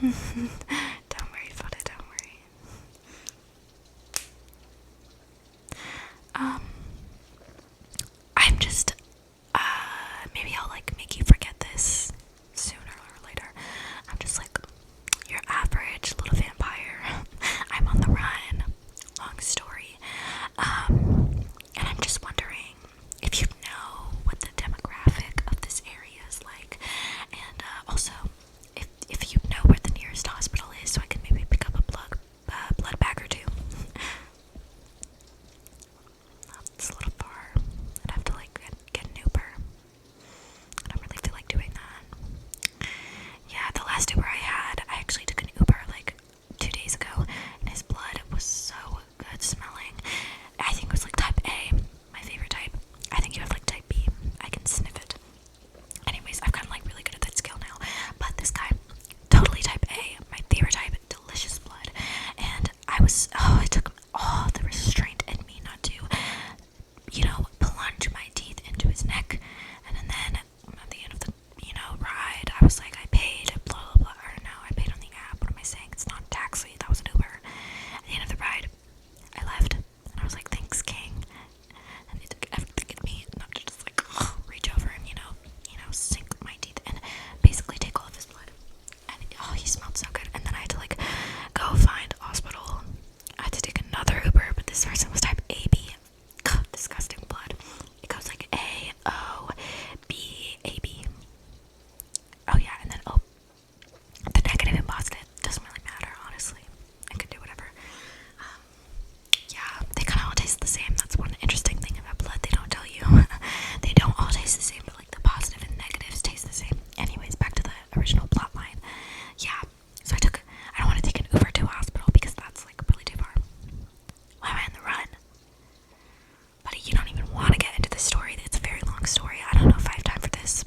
Don't worry about it, don't worry. Um, I'm just, maybe I'll like make you forget this sooner or later. I'm just like your average little vampire. I'm on the run. Long story. And I'm just wondering if you know what the demographic of this area is like, and also if you know where the nearest hospital is, so I can maybe pick up a blood bag or two. It's a little far. I'd have to like get an Uber. I don't really feel like doing that. Yeah, the last Uber I had, I actually took an Uber like 2 days ago, and his blood was so good smelling. I think it was like type A, my favorite type. I think you have like type B. I can sniff it. Anyways, I've gotten like really good at that skill now. But this guy, totally type A, my favorite type, delicious blood. And it took all the restraint in me not to, plunge my teeth into his neck. And then at the end of the, ride, I was like, I paid, blah, blah, blah. Or no, I paid on the app. What am I saying? It's not a taxi. That was an Uber. At the end of the ride, I left. And I was like, thanks, King. And he took everything in me not to just like reach over and, sink my teeth and basically take all of his blood. And he smelled so good. And then I had to like go find a hospital. I had to take another Uber, but this person was type AB. God, disgusting blood. It goes like A, O, B, A, B. Oh yeah, and then the negative and positive doesn't really matter, honestly. I could do whatever. Yeah, they kind of all taste the same. That's one interesting thing about blood they don't tell you. They don't all taste the same, but like the positive and negatives taste the same. Anyways, back to the original plot line. Yeah, so I don't want to take an Uber to a hospital because that's like really too far. Why am I on the run? Buddy, you don't even want to get into this story. It's a very long story. I don't know if I have time for this.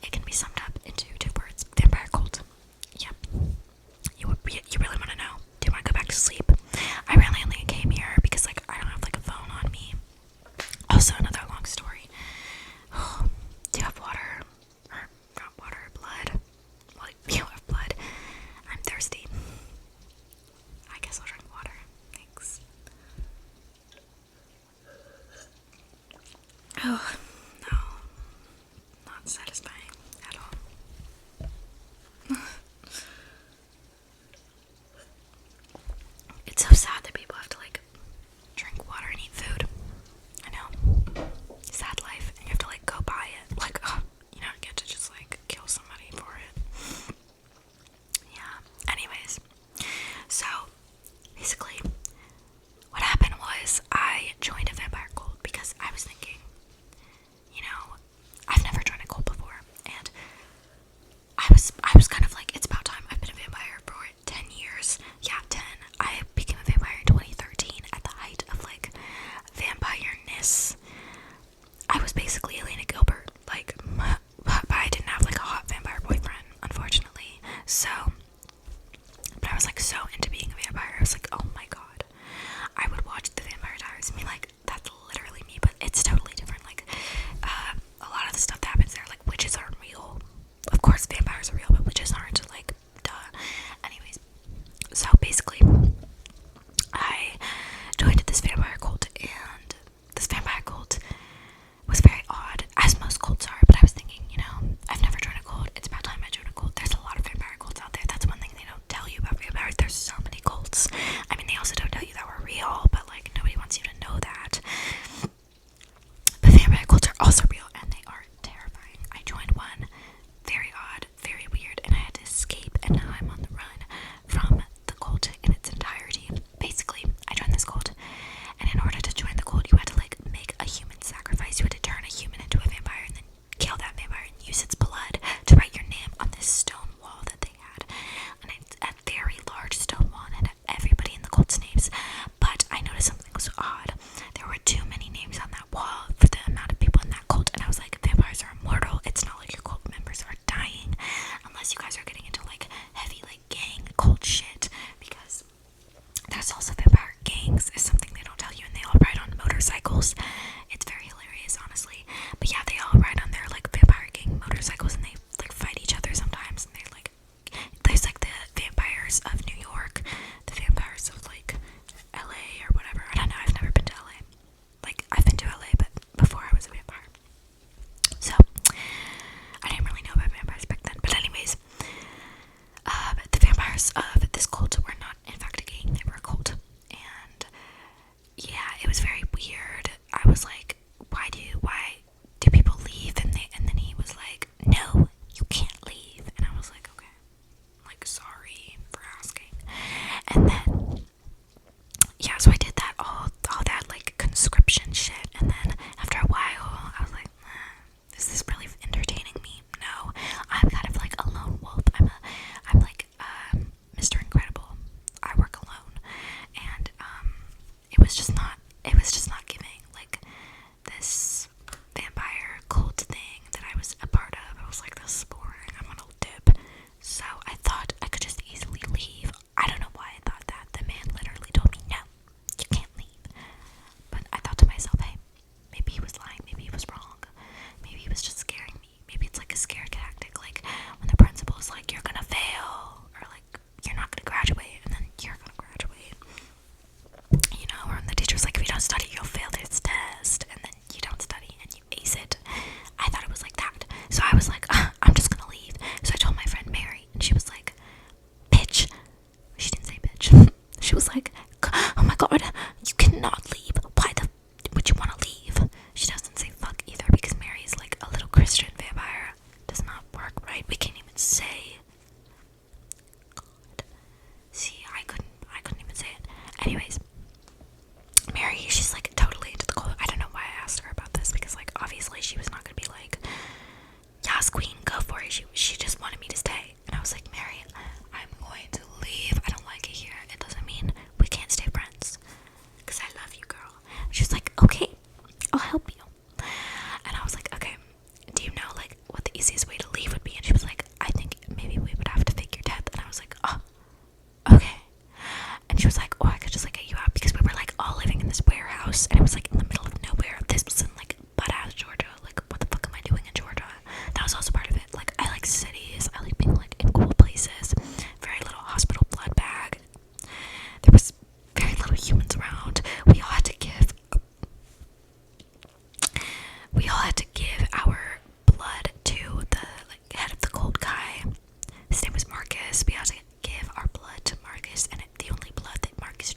It can be summed up into 2 words. Vampire cult. Yep. You really want to know? Do you want to go back to sleep? I really only came here because like I don't have like a phone on me. Also, another long story. Do you have water? Or not water, blood? Well, you have blood. I'm thirsty. I guess I'll drink water. Thanks. Oh, no. Not satisfying at all. It's so sad that people have to like drink water and eat food. I know. Sad life. And you have to like go buy it. Like, you don't get to just like kill somebody for it. Yeah. Anyways. So, basically, what happened was I joined a vampire cult because I was thinking, I've never joined a cult before, and I was kind of like, it's about time. I've been a vampire for 10 years. Yeah, 10. I became a vampire in 2013 at the height of like vampire-ness. I was basically Elena Gilbert, like, but I didn't have like a hot vampire boyfriend, unfortunately. So, but I was like so into being a vampire. I was like, oh my god. I would watch the Vampire Diaries and be like, that's literally me, but it's totally different. Like, a lot of the stuff that happens there, like, witches aren't real. Of course, vampires are real, but witches aren't, like, duh. Anyways, so basically, I joined this vampire cult, and this vampire cult was very odd, as most cults are, but I was thinking, I've never joined a cult. It's about time I joined a cult. There's a lot of vampire cults out there that was like, oh, I could just like get you out, because we were like all living in this warehouse, and it was like in the middle of nowhere. This was in like butt ass Georgia. Like, what the fuck am I doing in Georgia? That was also part of it. Like, I like cities. I like being like in cool places. Very little hospital blood bag. There was very little humans around. We all had to give our blood to the like head of the cult guy. His name was Marcus. We had to give our blood to Marcus, and the only blood that Marcus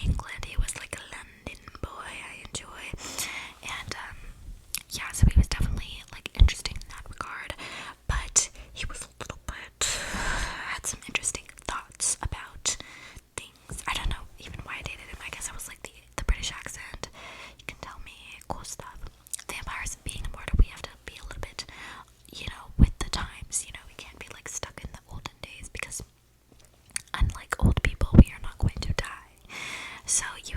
England. He was like a London boy I enjoy. And yeah, so he was definitely like interesting in that regard. But he was a little bit had some interesting thoughts about things. I don't know even why I dated him. I guess I was like the British accent. You can tell me cool stuff. Vampires being immortal, we have to be a little bit, with the times. We can't be like stuck in the olden days because unlike old people, we are not going to die. So you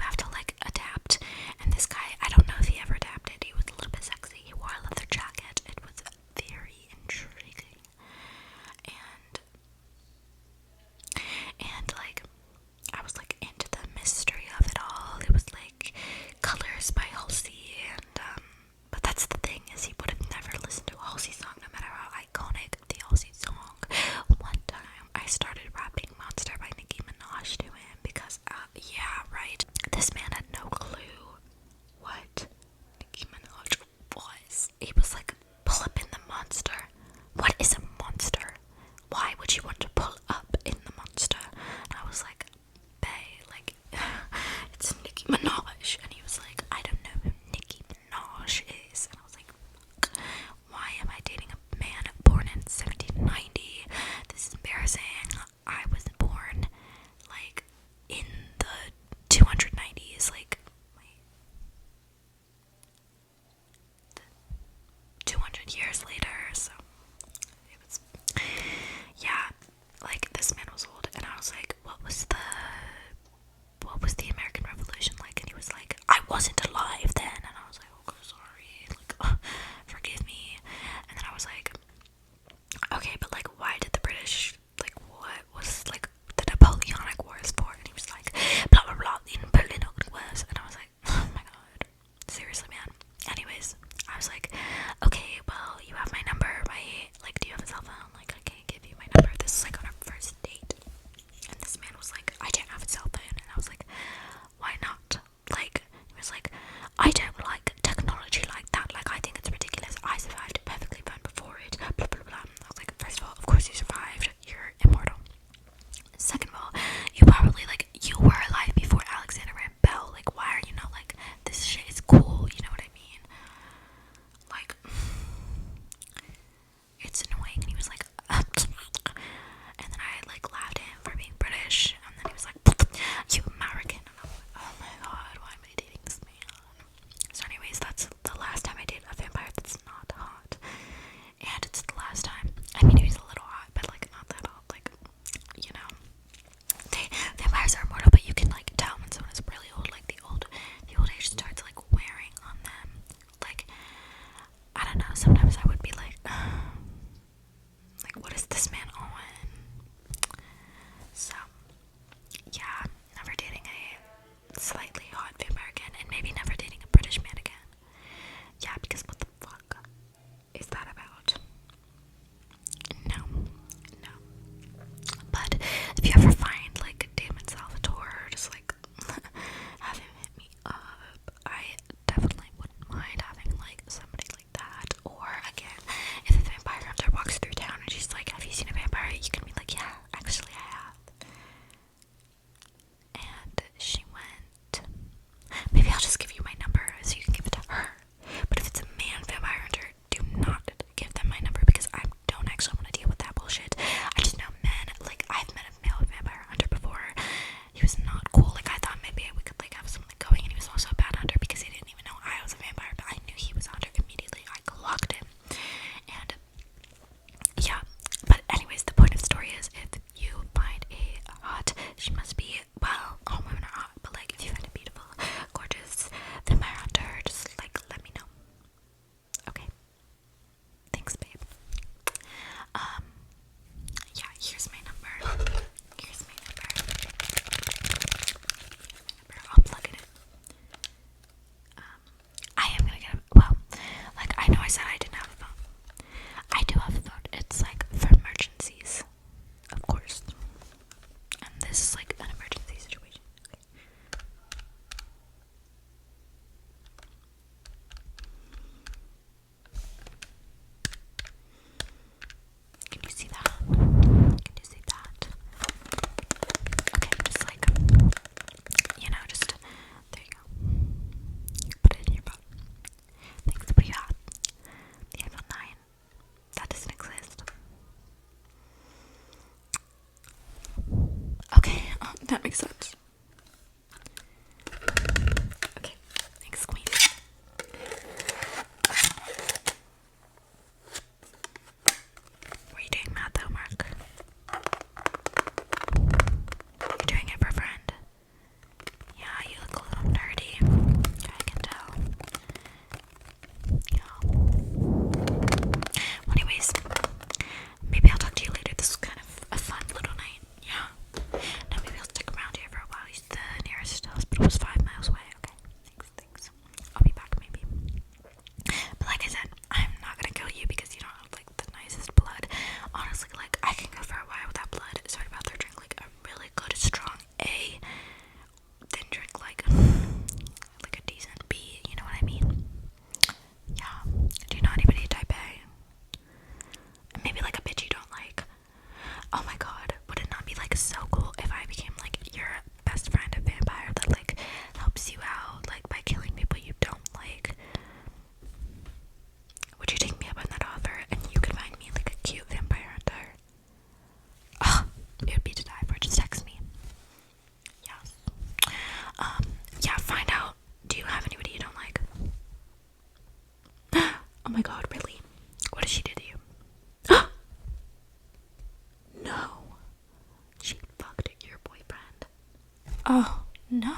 Oh no.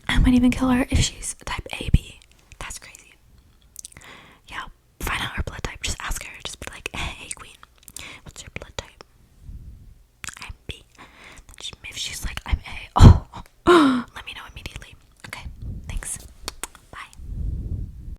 I might even kill her if she's typing